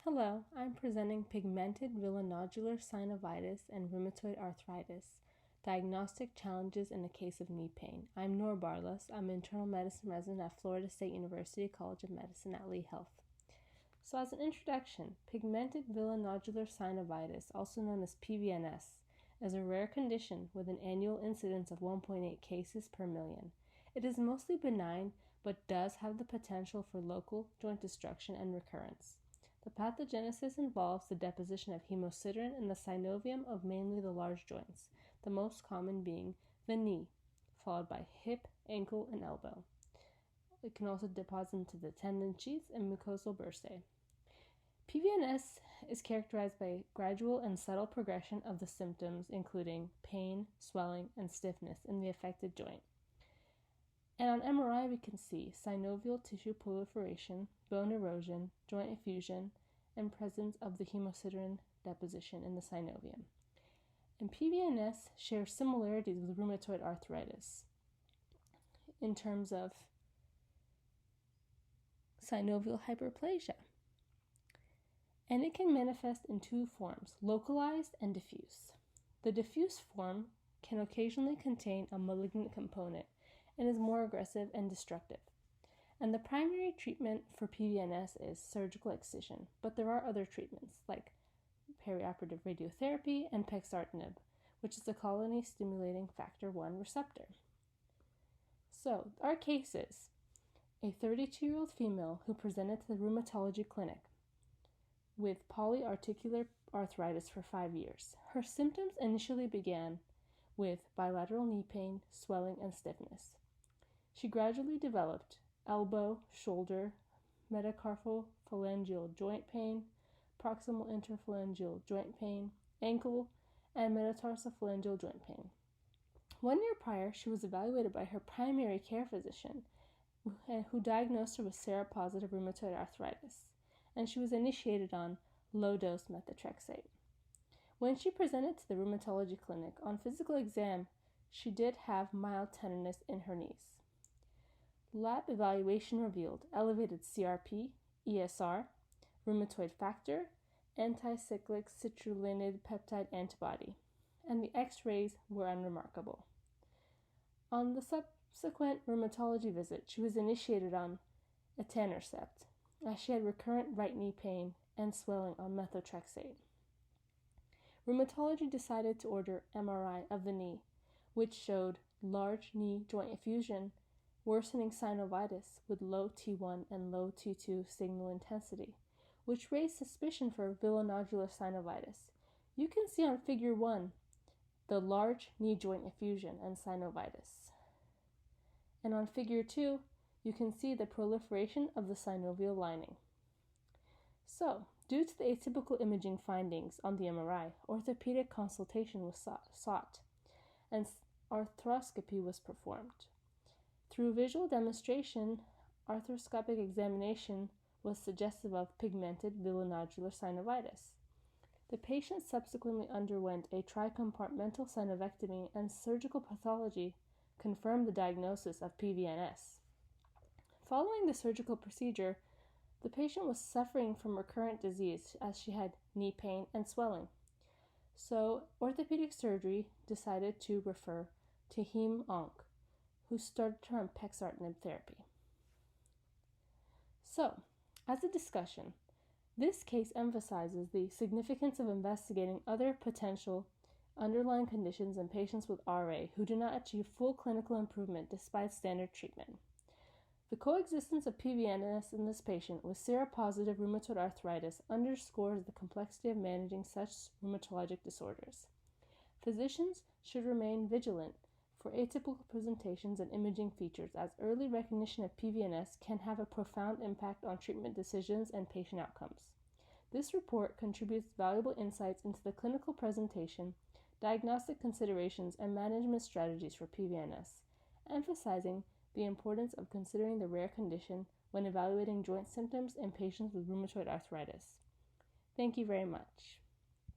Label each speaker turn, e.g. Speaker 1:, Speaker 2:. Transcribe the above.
Speaker 1: Hello, I'm presenting Pigmented Villonodular Synovitis and Rheumatoid Arthritis, Diagnostic Challenges in a Case of Knee Pain. I'm Nora Barlas. I'm an internal medicine resident at Florida State University College of Medicine at Lee Health. So as an introduction, Pigmented Villonodular Synovitis, also known as PVNS, is a rare condition with an annual incidence of 1.8 cases per million. It is mostly benign, but does have the potential for local joint destruction and recurrence. The pathogenesis involves the deposition of hemosiderin in the synovium of mainly the large joints, the most common being the knee, followed by hip, ankle, and elbow. It can also deposit into the tendon sheaths and mucosal bursae. PVNS is characterized by gradual and subtle progression of the symptoms, including pain, swelling, and stiffness in the affected joint. And on MRI, we can see synovial tissue proliferation, bone erosion, joint effusion, and presence of the hemosiderin deposition in the synovium. And PVNS shares similarities with rheumatoid arthritis in terms of synovial hyperplasia. And it can manifest in two forms, localized and diffuse. The diffuse form can occasionally contain a malignant component and is more aggressive and destructive. And the primary treatment for PVNS is surgical excision, but there are other treatments like perioperative radiotherapy and pexidartinib, which is a colony-stimulating factor 1 receptor. So, our case is a 32-year-old female who presented to the rheumatology clinic with polyarticular arthritis for 5 years. Her symptoms initially began with bilateral knee pain, swelling, and stiffness. She gradually developed elbow, shoulder, metacarpophalangeal joint pain, proximal interphalangeal joint pain, ankle, and metatarsophalangeal joint pain. 1 year prior, she was evaluated by her primary care physician, who diagnosed her with seropositive rheumatoid arthritis, and she was initiated on low-dose methotrexate. When she presented to the rheumatology clinic, on physical exam, she did have mild tenderness in her knees. Lab evaluation revealed elevated CRP, ESR, rheumatoid factor, anticyclic citrullinide peptide antibody, and the X-rays were unremarkable. On the subsequent rheumatology visit, she was initiated on etanercept, as she had recurrent right knee pain and swelling on methotrexate. Rheumatology decided to order MRI of the knee, which showed large knee joint effusion, worsening synovitis with low T1 and low T2 signal intensity, which raised suspicion for villonodular synovitis. You can see on figure 1 the large knee joint effusion and synovitis. And on figure 2, you can see the proliferation of the synovial lining. So, due to the atypical imaging findings on the MRI, orthopedic consultation was sought, and arthroscopy was performed. Through visual demonstration, arthroscopic examination was suggestive of pigmented villonodular synovitis. The patient subsequently underwent a tricompartmental synovectomy, and surgical pathology confirmed the diagnosis of PVNS. Following the surgical procedure, the patient was suffering from recurrent disease as she had knee pain and swelling. So, orthopedic surgery decided to refer to Hem-Onc, who started her on pexidartinib therapy. So, as a discussion, this case emphasizes the significance of investigating other potential underlying conditions in patients with RA who do not achieve full clinical improvement despite standard treatment. The coexistence of PVNS in this patient with seropositive rheumatoid arthritis underscores the complexity of managing such rheumatologic disorders. Physicians should remain vigilant for atypical presentations and imaging features, as early recognition of PVNS can have a profound impact on treatment decisions and patient outcomes. This report contributes valuable insights into the clinical presentation, diagnostic considerations, and management strategies for PVNS, emphasizing the importance of considering the rare condition when evaluating joint symptoms in patients with rheumatoid arthritis. Thank you very much.